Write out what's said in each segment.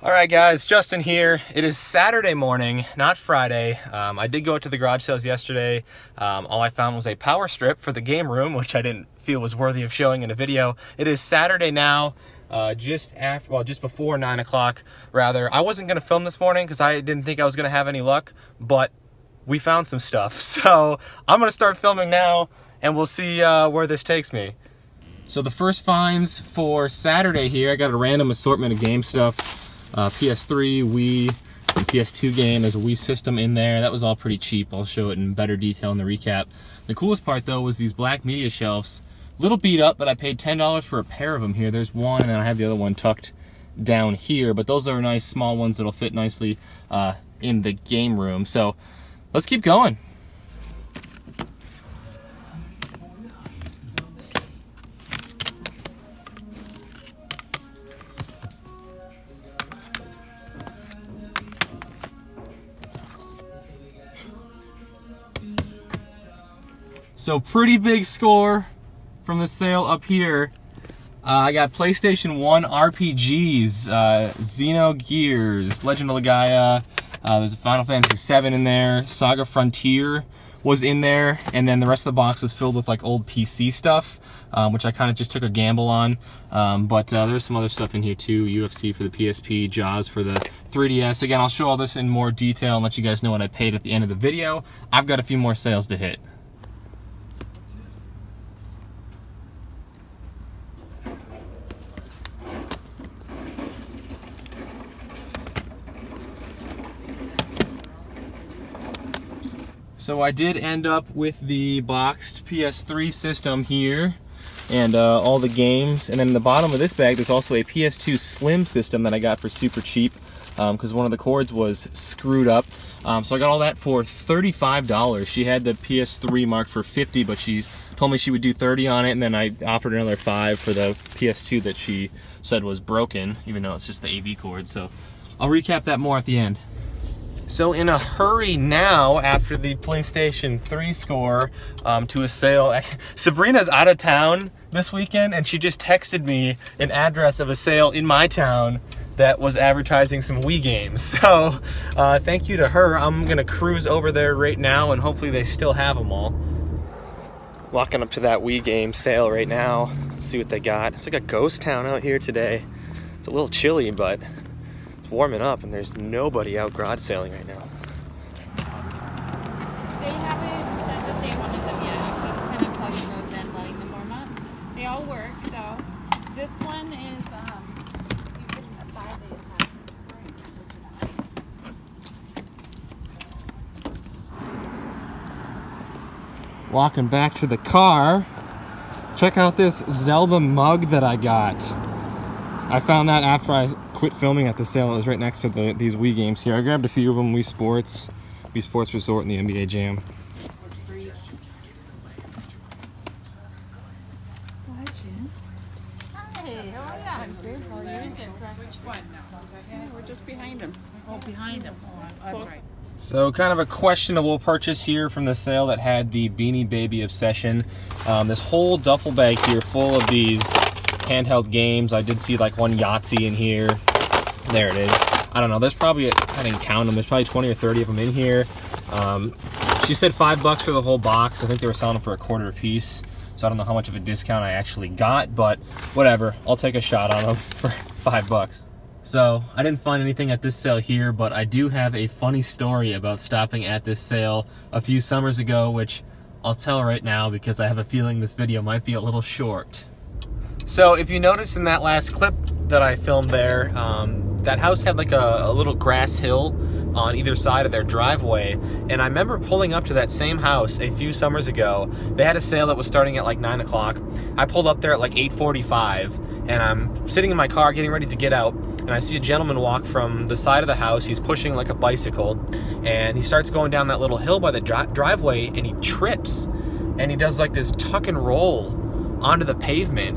All right, guys, Justin here. It is Saturday morning, not Friday. I did go to the garage sales yesterday. All I found was a power strip for the game room, which I didn't feel was worthy of showing in a video. It is Saturday now, just before 9 o'clock, rather. I wasn't gonna film this morning because I didn't think I was gonna have any luck, but we found some stuff. So I'm gonna start filming now, and we'll see where this takes me. So the first finds for Saturday here, I got a random assortment of game stuff. PS3, Wii, and PS2 game. There's a Wii system in there. That was all pretty cheap. I'll show it in better detail in the recap. The coolest part though was these black media shelves. Little beat up, but I paid $10 for a pair of them here. There's one, and then I have the other one tucked down here. But those are nice small ones that'll fit nicely in the game room. So let's keep going. So pretty big score from the sale up here. I got PlayStation 1 RPGs, Xenogears, Legend of Legaia, there's a Final Fantasy 7 in there, Saga Frontier was in there, and then the rest of the box was filled with like old PC stuff, which I kind of just took a gamble on. But there's some other stuff in here too, UFC for the PSP, Jaws for the 3DS. Again, I'll show all this in more detail and let you guys know what I paid at the end of the video. I've got a few more sales to hit. So I did end up with the boxed PS3 system here and all the games, and then in the bottom of this bag there's also a PS2 Slim system that I got for super cheap because one of the cords was screwed up. So I got all that for $35. She had the PS3 marked for $50, but she told me she would do $30 on it, and then I offered another $5 for the PS2 that she said was broken, even though it's just the AV cord. So I'll recap that more at the end. So in a hurry now, after the PlayStation 3 score, to a sale. Sabrina's out of town this weekend, and she just texted me an address of a sale in my town that was advertising some Wii games. So thank you to her. I'm gonna cruise over there right now, and hopefully they still have them all. Walking up to that Wii game sale right now, see what they got. It's like a ghost town out here today. It's a little chilly, but warming up, and there's nobody out garage sailing right now. They haven't said that they wanted them yet. Just kind of plugging those in, letting them warm up. They all work, so this one is you can buy the Walking back to the car, check out this Zelda mug that I got. I found that after I quit filming at the sale. It was right next to these Wii games here. I grabbed a few of them, Wii Sports Resort, and the NBA Jam. Hi, Jim. Hey, how are you? I'm good. How are you? Which one? We're just behind him. Oh, behind him. Oh, that's right. So kind of a questionable purchase here from the sale that had the Beanie Baby obsession. This whole duffel bag here full of these handheld games. I did see like one Yahtzee in here. There it is. I don't know, there's probably, I didn't count them, there's probably 20 or 30 of them in here. She said $5 for the whole box. I think they were selling them for $1/4 a piece. So I don't know how much of a discount I actually got, but whatever. I'll take a shot on them for $5. So I didn't find anything at this sale here, but I do have a funny story about stopping at this sale a few summers ago, which I'll tell right now because I have a feeling this video might be a little short. So if you noticed in that last clip that I filmed there, that house had like a little grass hill on either side of their driveway, and I remember pulling up to that same house a few summers ago. They had a sale that was starting at like 9 o'clock. I pulled up there at like 8:45, and I'm sitting in my car getting ready to get out, and I see a gentleman walk from the side of the house. He's pushing like a bicycle, and he starts going down that little hill by the driveway, and he trips, and he does like this tuck and roll onto the pavement.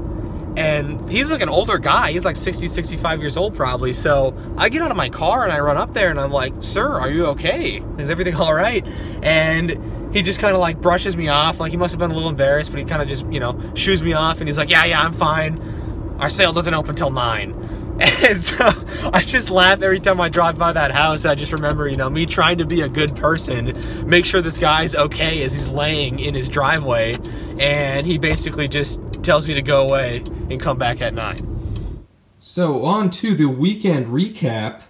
And he's like an older guy. He's like 60, 65 years old probably. So I get out of my car and I run up there and I'm like, "Sir, are you okay? Is everything all right?" And he just kind of like brushes me off. Like he must have been a little embarrassed, but he kind of just, you know, shoos me off and he's like, yeah, I'm fine. Our sale doesn't open till 9. And so I just laugh every time I drive by that house. I just remember, you know, me trying to be a good person, make sure this guy's okay as he's laying in his driveway, and he basically just tells me to go away and come back at 9. So on to the weekend recap.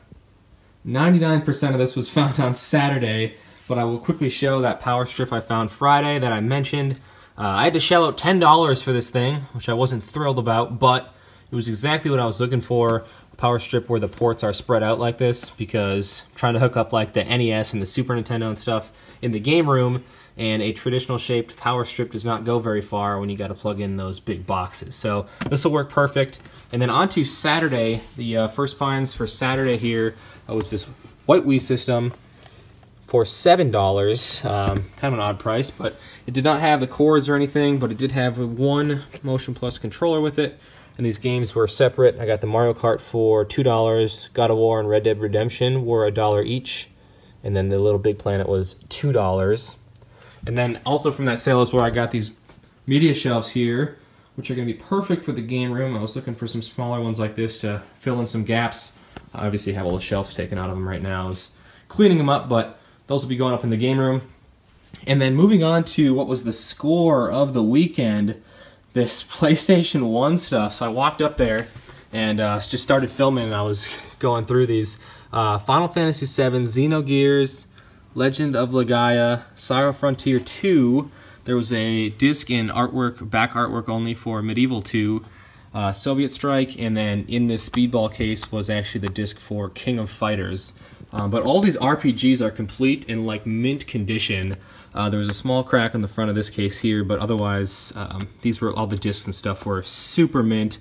99% of this was found on Saturday, but I will quickly show that power strip I found Friday that I mentioned. I had to shell out $10 for this thing, which I wasn't thrilled about, but it was exactly what I was looking for. A power strip where the ports are spread out like this, because I'm trying to hook up like the NES and the Super Nintendo and stuff in the game room, and a traditional shaped power strip does not go very far when you got to plug in those big boxes. So this will work perfect. And then on to Saturday. The first finds for Saturday here was this white Wii system for $7. Kind of an odd price, but it did not have the cords or anything, but it did have one Motion Plus controller with it, and these games were separate. I got the Mario Kart for $2, God of War and Red Dead Redemption were $1 each, and then the Little Big Planet was $2. And then also from that sale is where I got these media shelves here, which are going to be perfect for the game room. I was looking for some smaller ones like this to fill in some gaps. I obviously have all the shelves taken out of them right now. I was cleaning them up, but those will be going up in the game room. And then moving on to what was the score of the weekend, this PlayStation 1 stuff. So I walked up there and just started filming, and I was going through these. Final Fantasy VII, Xenogears, Legend of Legaia, Saga Frontier 2. There was a disc in artwork, back artwork only for Medieval 2, Soviet Strike, and then in this speedball case was actually the disc for King of Fighters. But all these RPGs are complete in like mint condition. There was a small crack on the front of this case here, but otherwise these were all the discs and stuff were super mint.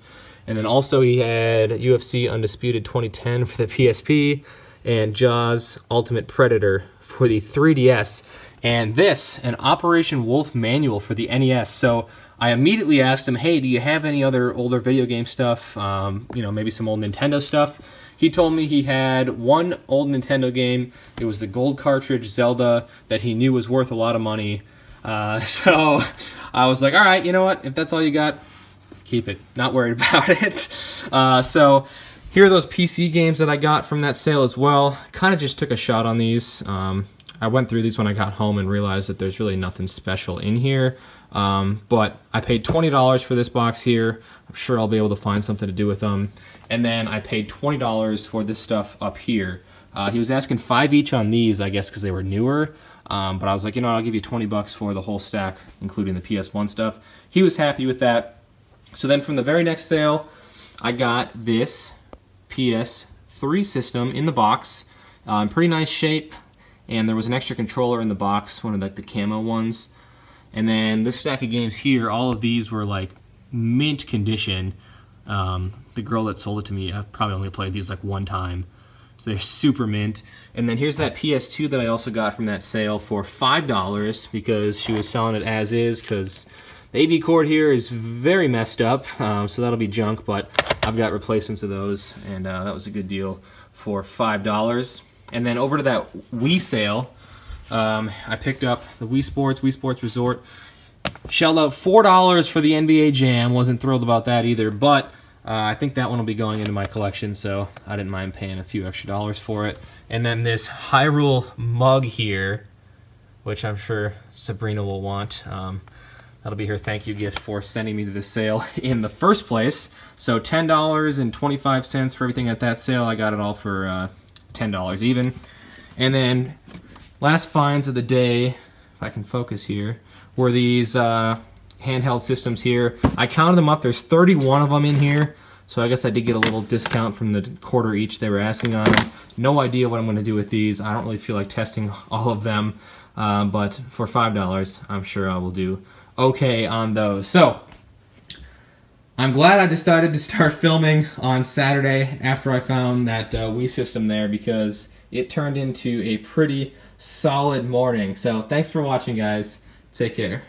And then also he had UFC Undisputed 2010 for the PSP and Jaws Ultimate Predator for the 3DS. And this, an Operation Wolf manual for the NES. So I immediately asked him, hey, do you have any other older video game stuff? You know, maybe some old Nintendo stuff. He told me he had one old Nintendo game. It was the gold cartridge Zelda that he knew was worth a lot of money. So I was like, all right, you know what? If that's all you got, keep it. Not worried about it. So here are those PC games that I got from that sale as well. Kind of just took a shot on these. I went through these when I got home and realized that there's really nothing special in here. But I paid $20 for this box here. I'm sure I'll be able to find something to do with them. And then I paid $20 for this stuff up here. He was asking $5 each on these, I guess, because they were newer. But I was like, you know, I'll give you 20 bucks for the whole stack, including the PS1 stuff. He was happy with that. So then from the very next sale, I got this PS3 system in the box. In pretty nice shape. And there was an extra controller in the box, one of like the camo ones. And then this stack of games here, all of these were like mint condition. The girl that sold it to me, I've probably only played these like one time. So they're super mint. And then here's that PS2 that I also got from that sale for $5 because she was selling it as is, because the AV cord here is very messed up, so that'll be junk, but I've got replacements of those, and that was a good deal for $5. And then over to that Wii sale, I picked up the Wii Sports Resort. Shelled out $4 for the NBA Jam. Wasn't thrilled about that either, but I think that one will be going into my collection, so I didn't mind paying a few extra dollars for it. And then this Hyrule mug here, which I'm sure Sabrina will want. That'll be her thank you gift for sending me to the sale in the first place. So $10.25 for everything at that sale. I got it all for $10 even. And then last finds of the day, if I can focus here, were these handheld systems here. I counted them up. There's 31 of them in here. So I guess I did get a little discount from the quarter each they were asking on them. No idea what I'm going to do with these. I don't really feel like testing all of them. But for $5, I'm sure I will do okay on those. So I'm glad I decided to start filming on Saturday after I found that Wii system there, because it turned into a pretty solid morning. So thanks for watching, guys. Take care.